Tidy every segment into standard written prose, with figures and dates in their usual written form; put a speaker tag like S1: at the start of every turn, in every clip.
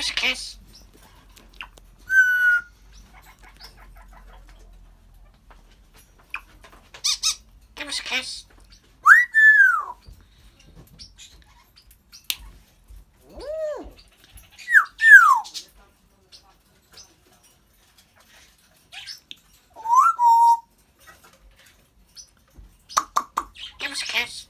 S1: us a kiss. Give us a kiss. Ooh. Give us a kiss.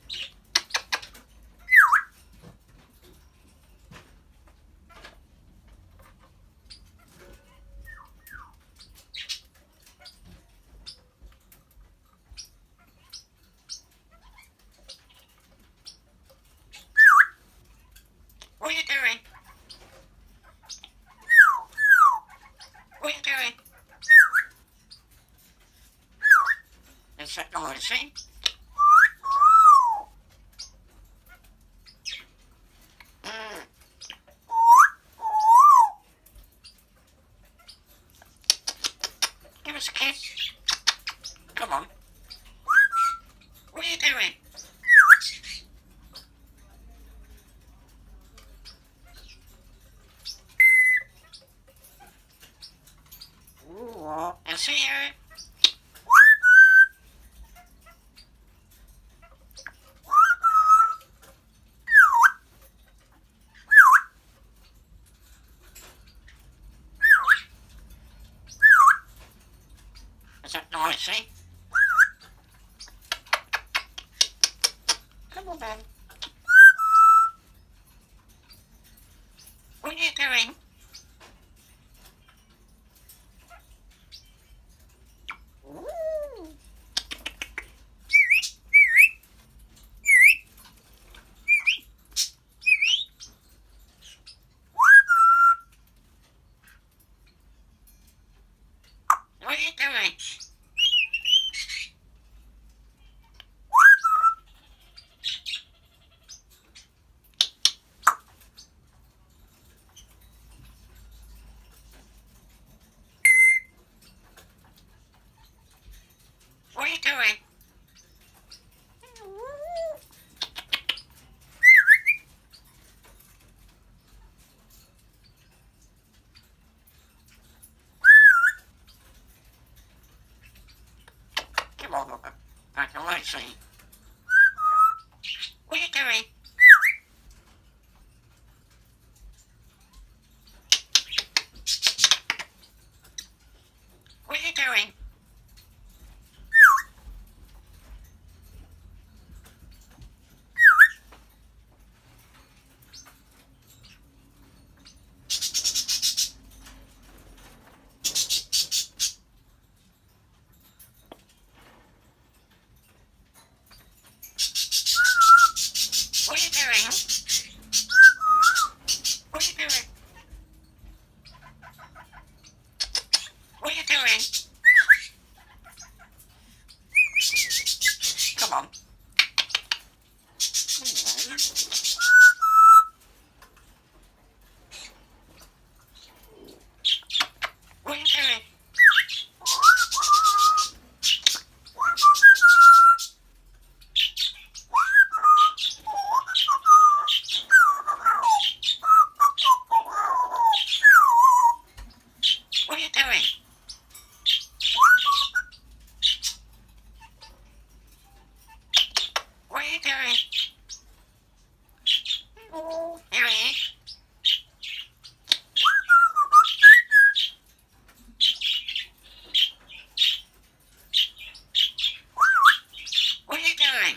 S1: What are you doing? What are you doing? Is that noisy? Mm. Give us a kiss. Come on. What are you doing? Ooh, I see you. Is that noisy? Come on, then. What are you doing? Ooh. What are you doing? What are you doing? Come on, look. I can see. What are you doing? What are you doing? What are you doing? What are you doing? What are you doing? Come on. What are you doing? What are you doing? What are you doing? Oh, here he is. What are you doing?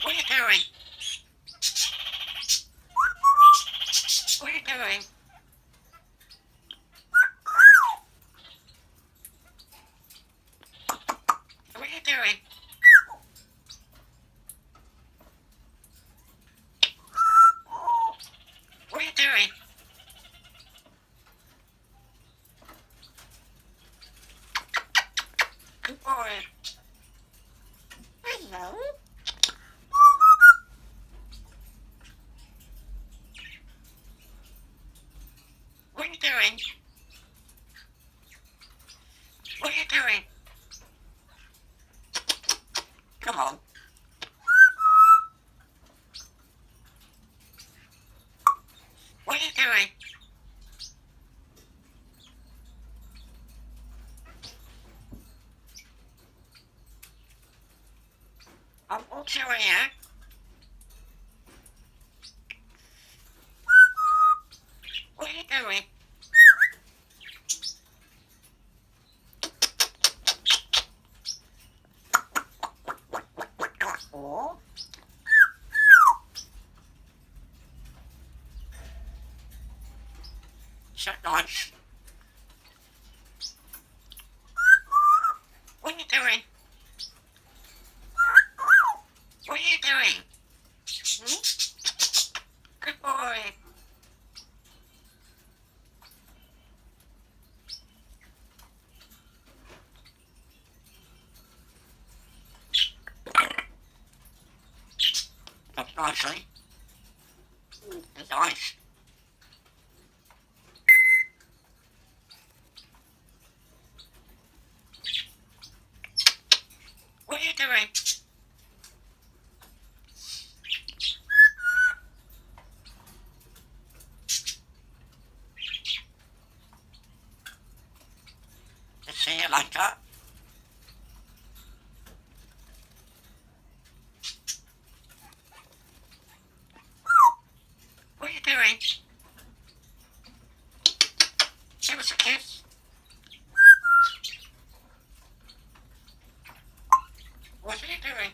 S1: What are you doing? What are you doing? What are you doing? What are you doing? Good boy. Hello. What are you doing? Cheerio. What are you doing? Oh. So nice. What are you doing? What are you doing? Hmm? Good boy. That's nicely. That's nice. What are you doing? See you later. What are you doing? Give us a kiss. What are you doing?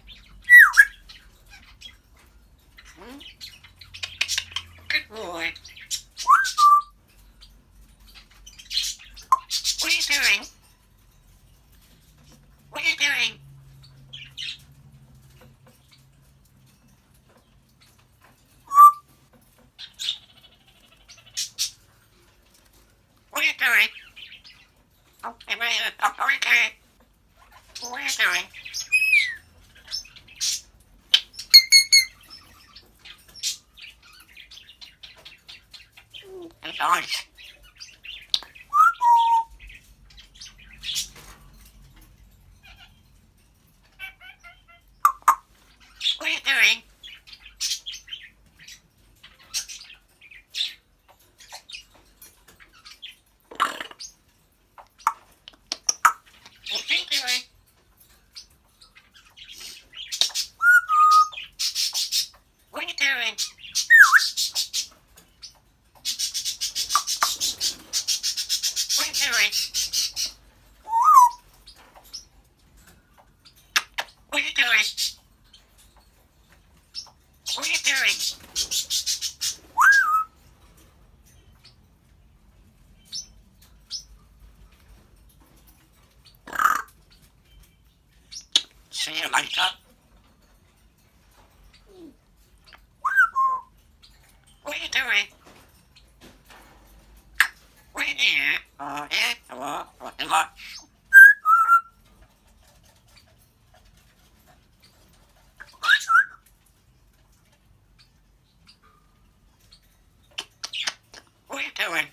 S1: Hmm? Good boy. What are you doing? What are you doing? What are you doing? Okay, wait, okay. What are you doing? That's nice. What are you doing? What are you doing? What are you doing? What are you doing? What are you doing? What are you doing? See you later. What are you doing? What are you doing? Oh, yeah, hello. Hello. What are you doing?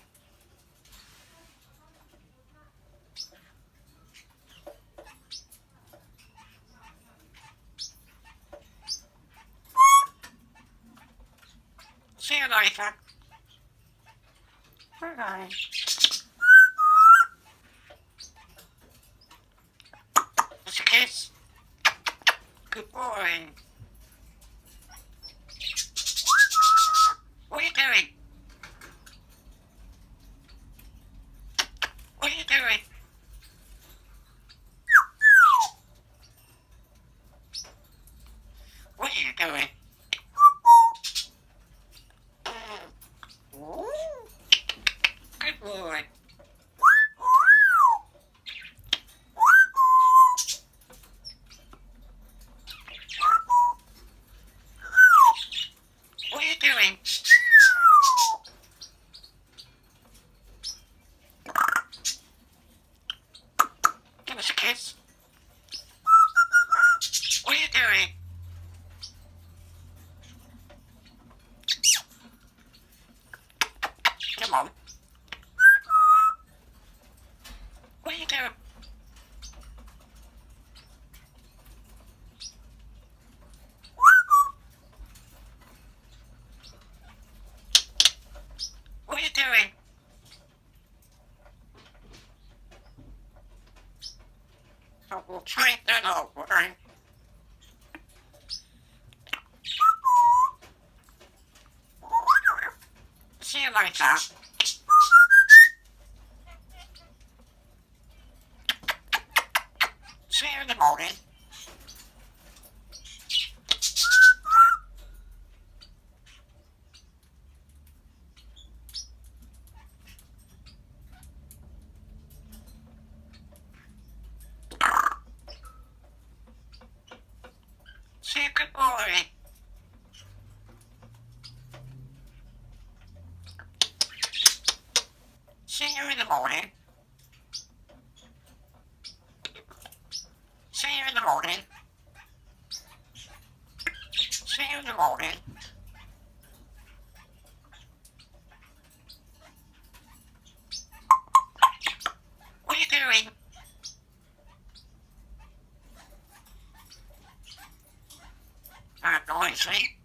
S1: See you later. Bye. Just a kiss. Good boy. What are you doing? What are you doing? What are you doing? Good boy. What are you doing? Give us a kiss. What are you doing? Come on. What are you doing? What are you doing? Oh, we'll try it then over. like that. See you in the morning. Say good morning. See you in the morning. See you in the morning. See you in the morning. What are you doing? Noisy.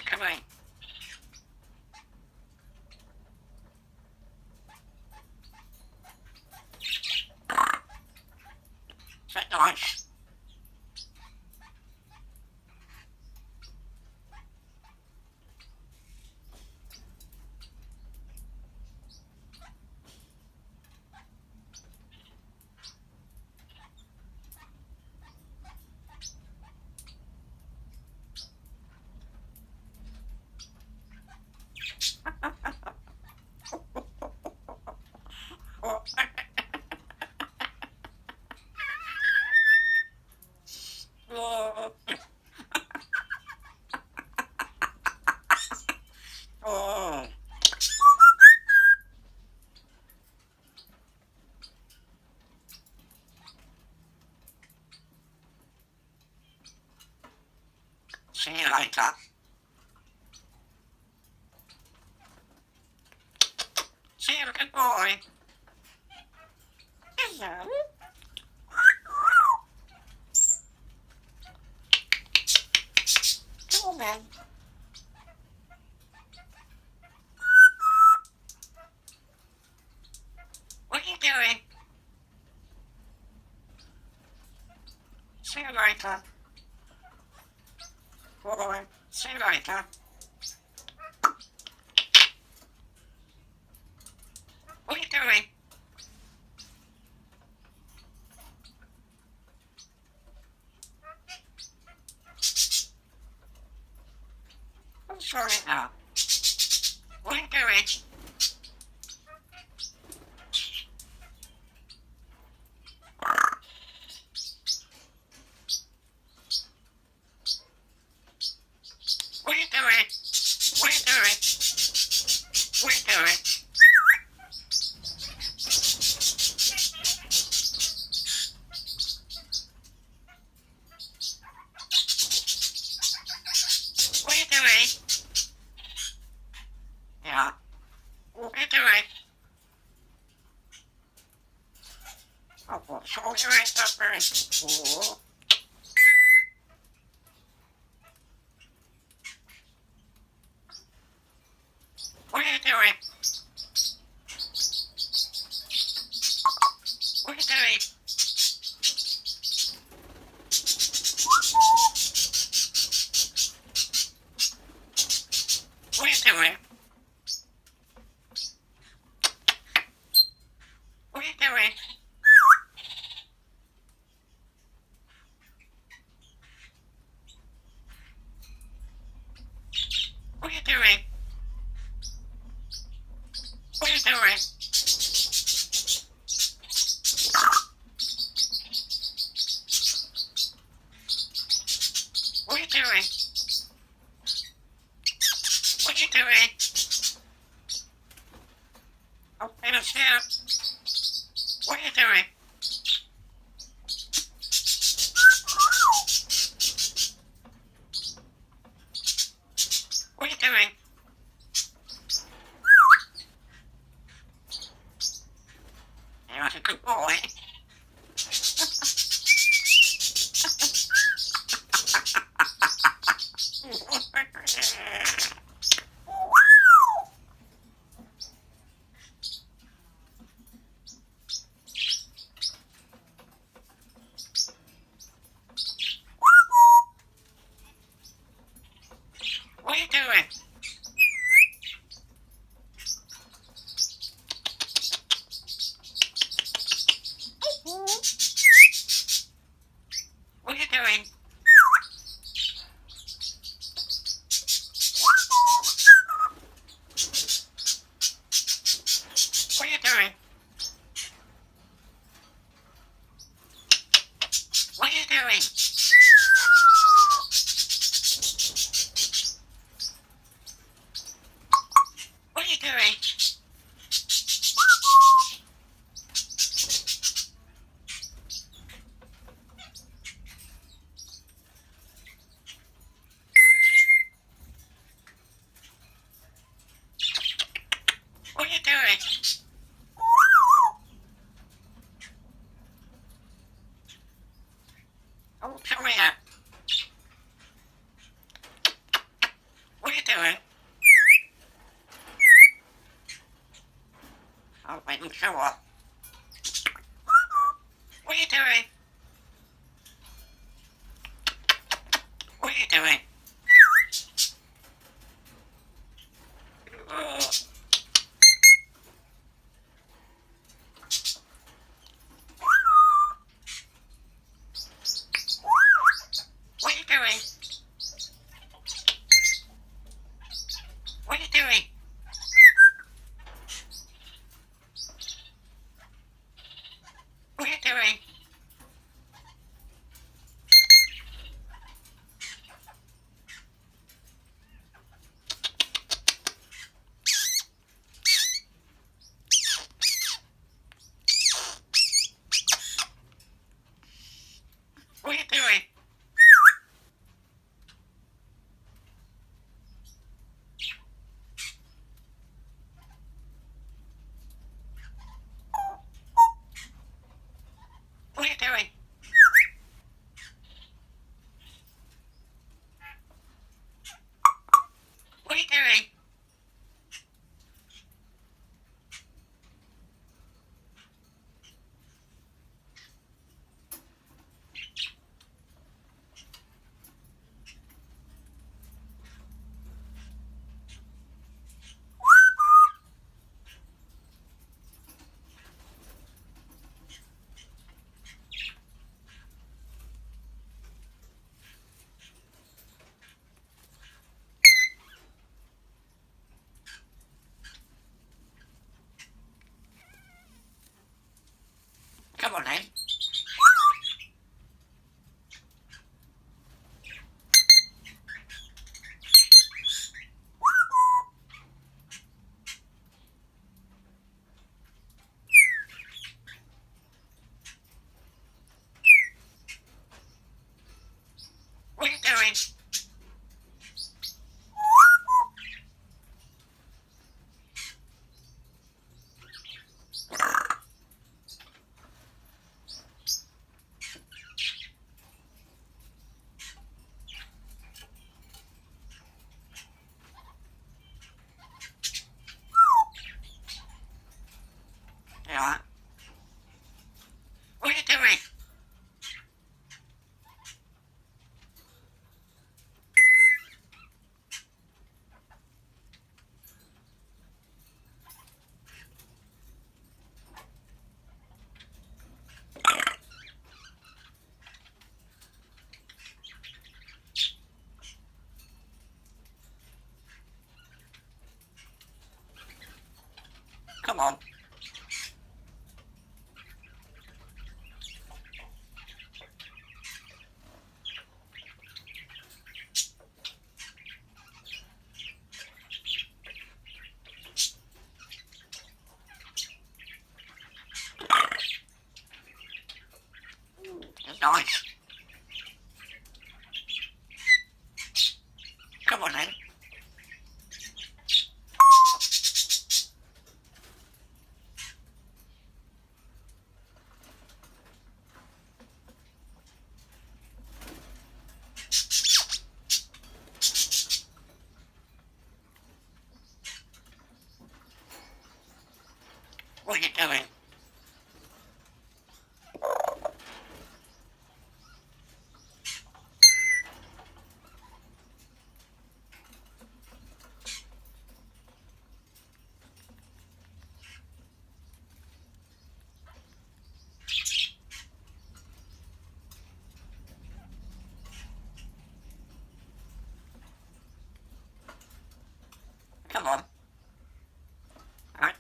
S1: Come in. Is that nice? Oh. Oh. See you later. See you, good boy. Hello. Come on, then. What are you doing? See you later. Boy, see you later. What are you doing? I'm sorry now. What are you doing? What are you doing? What are you doing? What are you doing? What are you doing? Yeah. What are you doing? Oh, well, show your ass up first. Oh. What are you doing? What are you doing? What are you doing? What are you doing? What are you doing? What are you doing? What are you doing? What are you doing? Oh, I don't see it. What are you doing? What are you doing? You're a good boy. doing? What are you doing? What are you doing? What are you doing? Oh, come here. What are you doing? Oh, wait, I'm sure. What are you doing? What are you doing? Oh, what are you doing? What are you doing? What are you doing? What are you doing? What are you doing? What are you doing? Come on, then. What are you doing? Yeah. What are you doing? Come on. Nice. Come on, then. What are you doing? Come on.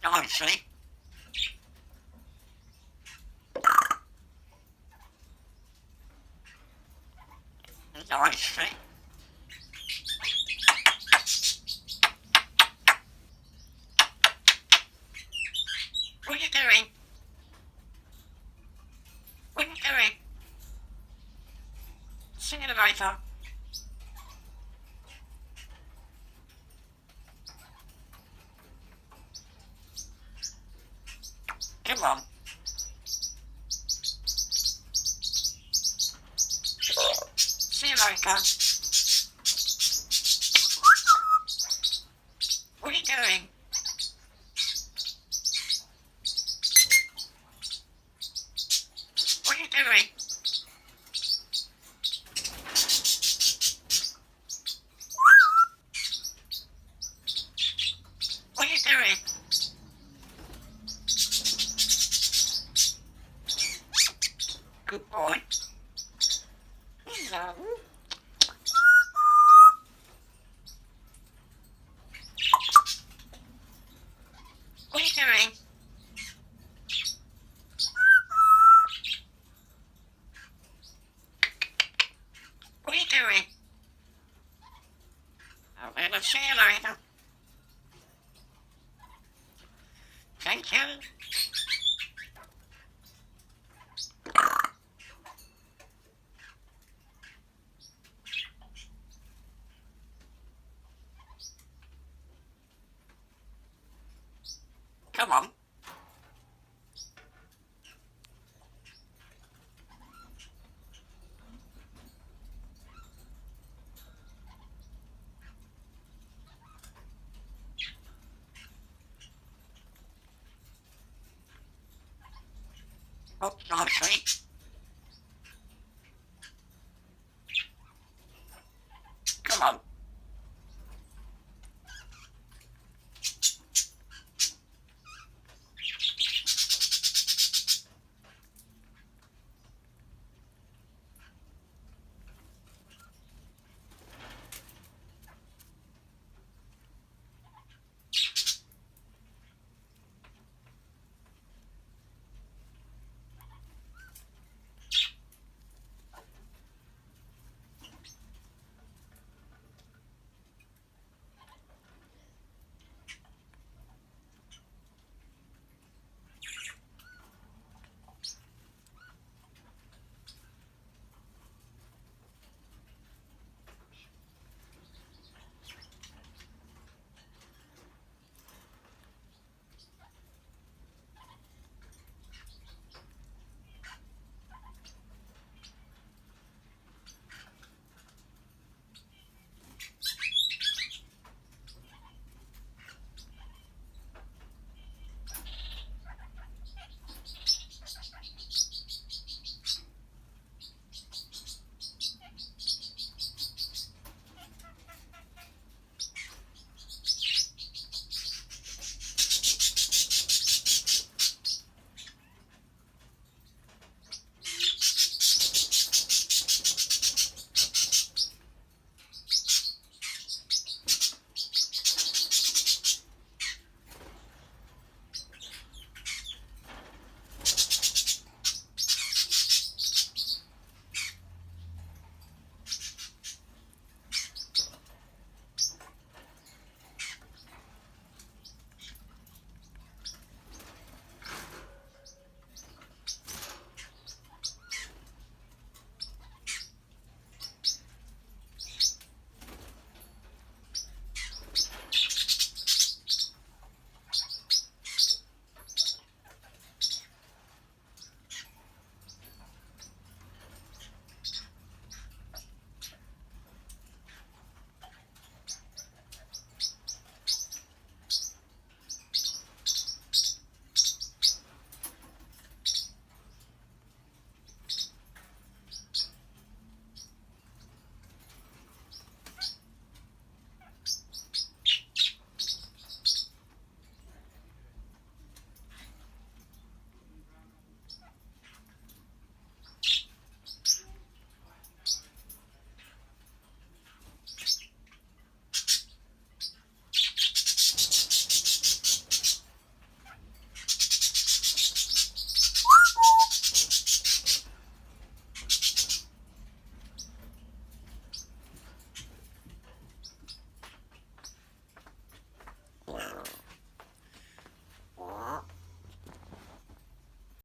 S1: Nice, see? Nice. What are you doing? What are you doing? See you later. Come on. See you later. What are you doing? What are you doing? What are you doing? Good boy. Hello. What are you doing? What are you doing? I'll see you later. Thank you. Come on. Oh, nicely.